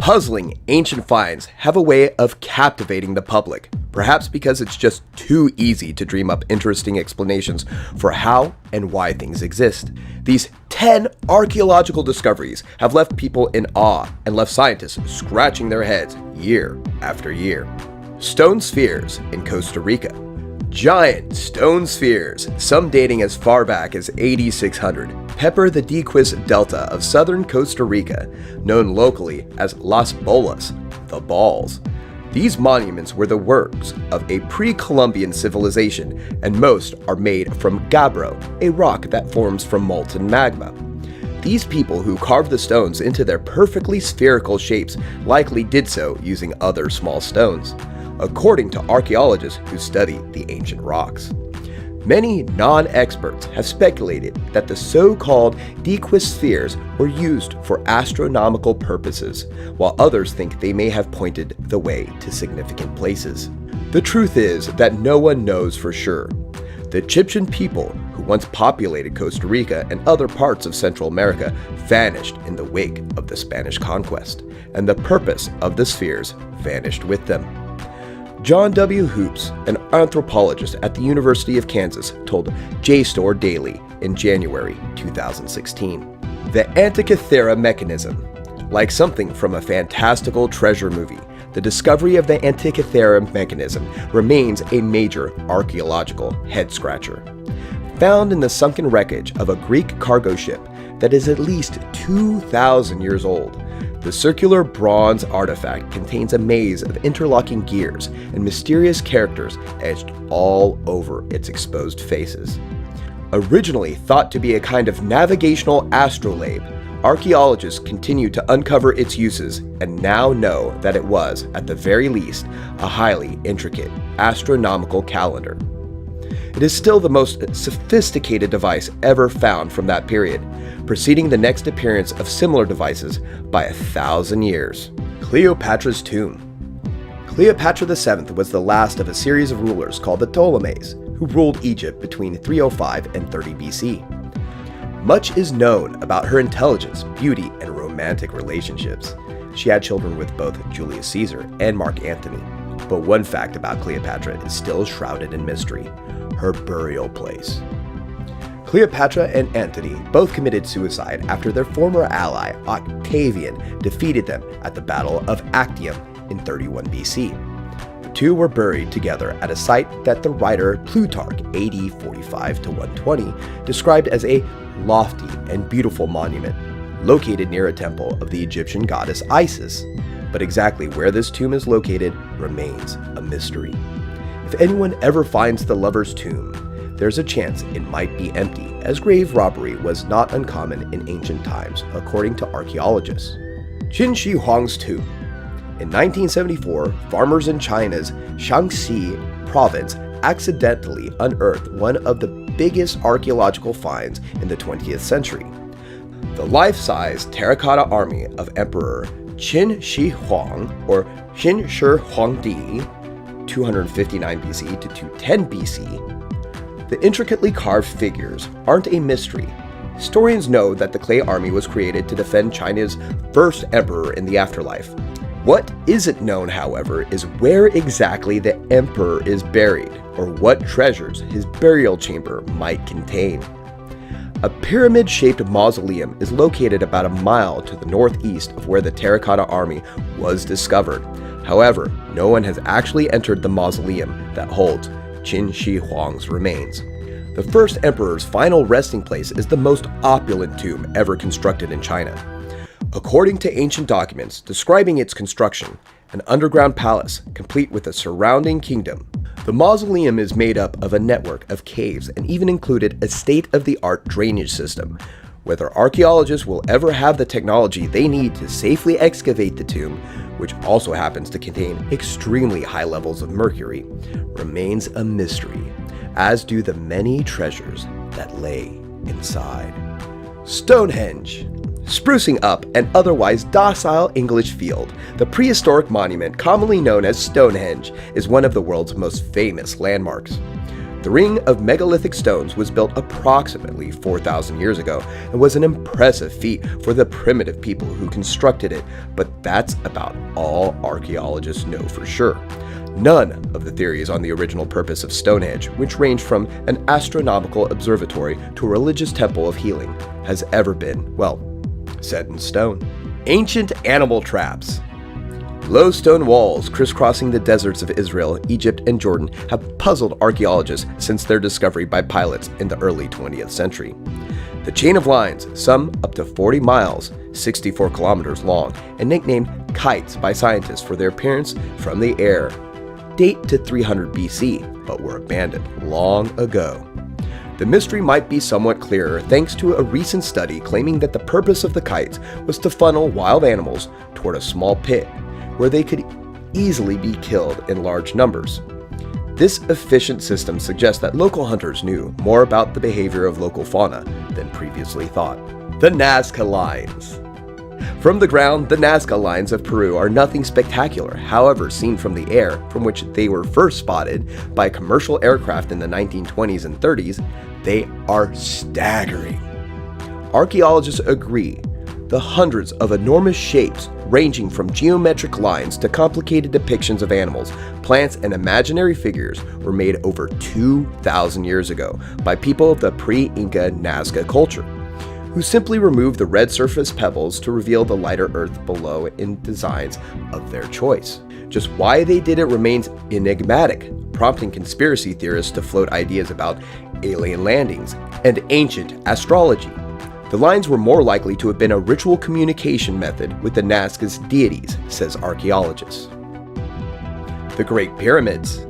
Puzzling ancient finds have a way of captivating the public, perhaps because it's just too easy to dream up interesting explanations for how and why things exist. These 10 archaeological discoveries have left people in awe and left scientists scratching their heads year after year. Stone spheres in Costa Rica. Giant stone spheres, some dating as far back as 8600, pepper the Diquis Delta of southern Costa Rica, known locally as Las Bolas, the Balls. These monuments were the works of a pre-Columbian civilization, and most are made from gabbro, a rock that forms from molten magma. These people who carved the stones into their perfectly spherical shapes likely did so using other small stones, according to archaeologists who study the ancient rocks. Many non-experts have speculated that the so-called Diquis spheres were used for astronomical purposes, while others think they may have pointed the way to significant places. The truth is that no one knows for sure. The Egyptian people who once populated Costa Rica and other parts of Central America vanished in the wake of the Spanish conquest, and the purpose of the spheres vanished with them. John W. Hoops, an anthropologist at the University of Kansas, told JSTOR Daily in January 2016. The Antikythera mechanism. Like something from a fantastical treasure movie, the discovery of the Antikythera mechanism remains a major archaeological head-scratcher. Found in the sunken wreckage of a Greek cargo ship that is at least 2,000 years old, the circular bronze artifact contains a maze of interlocking gears and mysterious characters etched all over its exposed faces. Originally thought to be a kind of navigational astrolabe, archaeologists continue to uncover its uses and now know that it was, at the very least, a highly intricate astronomical calendar. It is still the most sophisticated device ever found from that period, preceding the next appearance of similar devices by 1,000 years. Cleopatra's tomb. Cleopatra VII was the last of a series of rulers called the Ptolemies, who ruled Egypt between 305 and 30 BC. Much is known about her intelligence, beauty, and romantic relationships. She had children with both Julius Caesar and Mark Antony. But one fact about Cleopatra is still shrouded in mystery: her burial place. Cleopatra and Antony both committed suicide after their former ally Octavian defeated them at the Battle of Actium in 31 BC. The two were buried together at a site that the writer Plutarch, AD 45 to 120, described as a lofty and beautiful monument, located near a temple of the Egyptian goddess Isis. But exactly where this tomb is located remains a mystery. If anyone ever finds the lover's tomb, there's a chance it might be empty, as grave robbery was not uncommon in ancient times, according to archaeologists. Qin Shi Huang's tomb. In 1974, farmers in China's Shaanxi province accidentally unearthed one of the biggest archaeological finds in the 20th century. The life-size terracotta army of Emperor Qin Shi Huang, or Qin Shi Huangdi, 259 BC to 210 BC, the intricately carved figures aren't a mystery. Historians know that the clay army was created to defend China's first emperor in the afterlife. What isn't known, however, is where exactly the emperor is buried, or what treasures his burial chamber might contain. A pyramid-shaped mausoleum is located about a mile to the northeast of where the terracotta army was discovered. However, no one has actually entered the mausoleum that holds Qin Shi Huang's remains. The first emperor's final resting place is the most opulent tomb ever constructed in China. According to ancient documents describing its construction, an underground palace complete with a surrounding kingdom. The mausoleum is made up of a network of caves and even included a state-of-the-art drainage system. Whether archaeologists will ever have the technology they need to safely excavate the tomb, which also happens to contain extremely high levels of mercury, remains a mystery, as do the many treasures that lay inside. Stonehenge. Sprucing up an otherwise docile English field, the prehistoric monument commonly known as Stonehenge is one of the world's most famous landmarks. The ring of megalithic stones was built approximately 4,000 years ago and was an impressive feat for the primitive people who constructed it, but that's about all archaeologists know for sure. None of the theories on the original purpose of Stonehenge, which ranged from an astronomical observatory to a religious temple of healing, has ever been, well, set in stone. Ancient animal traps. Low stone walls crisscrossing the deserts of Israel, Egypt, and Jordan have puzzled archaeologists since their discovery by pilots in the early 20th century. The chain of lines, some up to 40 miles, 64 kilometers long, and nicknamed kites by scientists for their appearance from the air, date to 300 BC, but were abandoned long ago. The mystery might be somewhat clearer thanks to a recent study claiming that the purpose of the kites was to funnel wild animals toward a small pit where they could easily be killed in large numbers. This efficient system suggests that local hunters knew more about the behavior of local fauna than previously thought. The Nazca Lines. From the ground, the Nazca Lines of Peru are nothing spectacular. However, seen from the air, from which they were first spotted by commercial aircraft in the 1920s and 30s, they are staggering. Archaeologists agree the hundreds of enormous shapes, ranging from geometric lines to complicated depictions of animals, plants, and imaginary figures, were made over 2,000 years ago by people of the pre-Inca Nazca culture, who simply removed the red surface pebbles to reveal the lighter earth below in designs of their choice. Just why they did it remains enigmatic, prompting conspiracy theorists to float ideas about alien landings and ancient astrology. The lines were more likely to have been a ritual communication method with the Nazca's deities, says archaeologists. The Great Pyramids.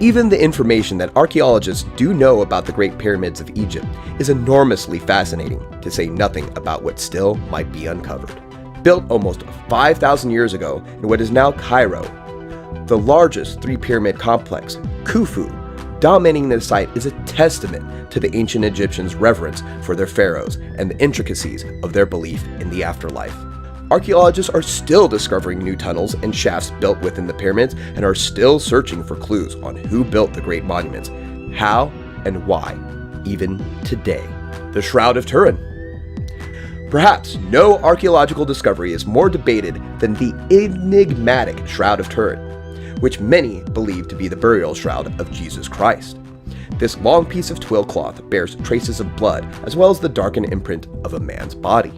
Even the information that archaeologists do know about the Great Pyramids of Egypt is enormously fascinating, to say nothing about what still might be uncovered. Built almost 5,000 years ago in what is now Cairo, the largest three-pyramid complex, Khufu, dominating the site, is a testament to the ancient Egyptians' reverence for their pharaohs and the intricacies of their belief in the afterlife. Archaeologists are still discovering new tunnels and shafts built within the pyramids and are still searching for clues on who built the great monuments, how and why, even today. The Shroud of Turin. Perhaps no archaeological discovery is more debated than the enigmatic Shroud of Turin, which many believe to be the burial shroud of Jesus Christ. This long piece of twill cloth bears traces of blood as well as the darkened imprint of a man's body.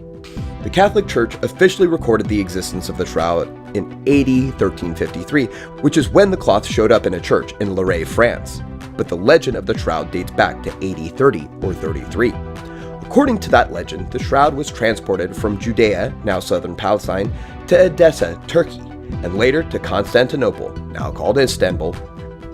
The Catholic Church officially recorded the existence of the shroud in AD 1353, which is when the cloth showed up in a church in Loire, France. But the legend of the shroud dates back to AD 30 or 33. According to that legend, the shroud was transported from Judea, now southern Palestine, to Edessa, Turkey, and later to Constantinople, now called Istanbul.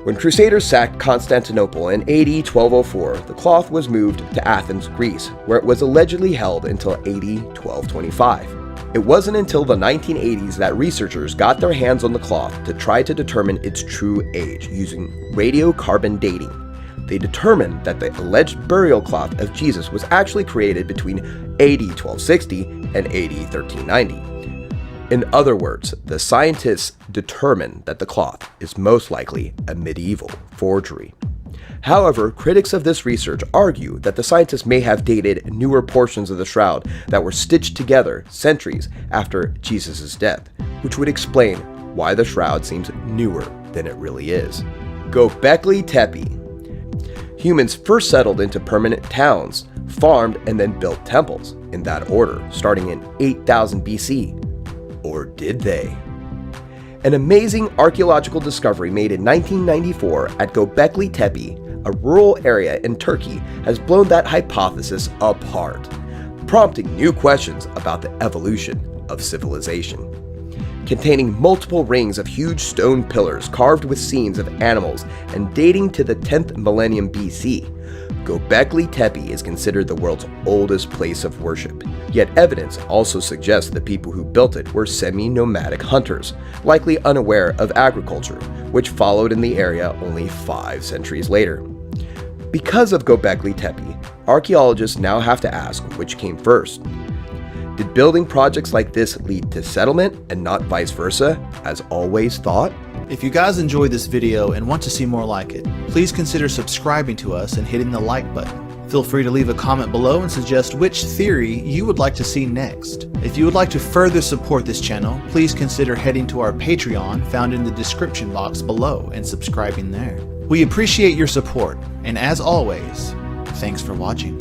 When Crusaders sacked Constantinople in AD 1204, the cloth was moved to Athens, Greece, where it was allegedly held until AD 1225. It wasn't until the 1980s that researchers got their hands on the cloth to try to determine its true age using radiocarbon dating. They determined that the alleged burial cloth of Jesus was actually created between AD 1260 and AD 1390. In other words, the scientists determined that the cloth is most likely a medieval forgery. However, critics of this research argue that the scientists may have dated newer portions of the shroud that were stitched together centuries after Jesus' death, which would explain why the shroud seems newer than it really is. Gobekli Tepe. Humans first settled into permanent towns, farmed, and then built temples, in that order, starting in 8000 BC. Or did they? An amazing archaeological discovery made in 1994 at Gobekli Tepe, a rural area in Turkey, has blown that hypothesis apart, prompting new questions about the evolution of civilization. Containing multiple rings of huge stone pillars carved with scenes of animals and dating to the 10th millennium BC, Gobekli Tepe is considered the world's oldest place of worship. Yet evidence also suggests the people who built it were semi-nomadic hunters, likely unaware of agriculture, which followed in the area only 5 centuries later. Because of Gobekli Tepe, archaeologists now have to ask which came first. Did building projects like this lead to settlement and not vice versa, as always thought? If you guys enjoyed this video and want to see more like it, please consider subscribing to us and hitting the like button. Feel free to leave a comment below and suggest which theory you would like to see next. If you would like to further support this channel, please consider heading to our Patreon found in the description box below and subscribing there. We appreciate your support, and as always, thanks for watching.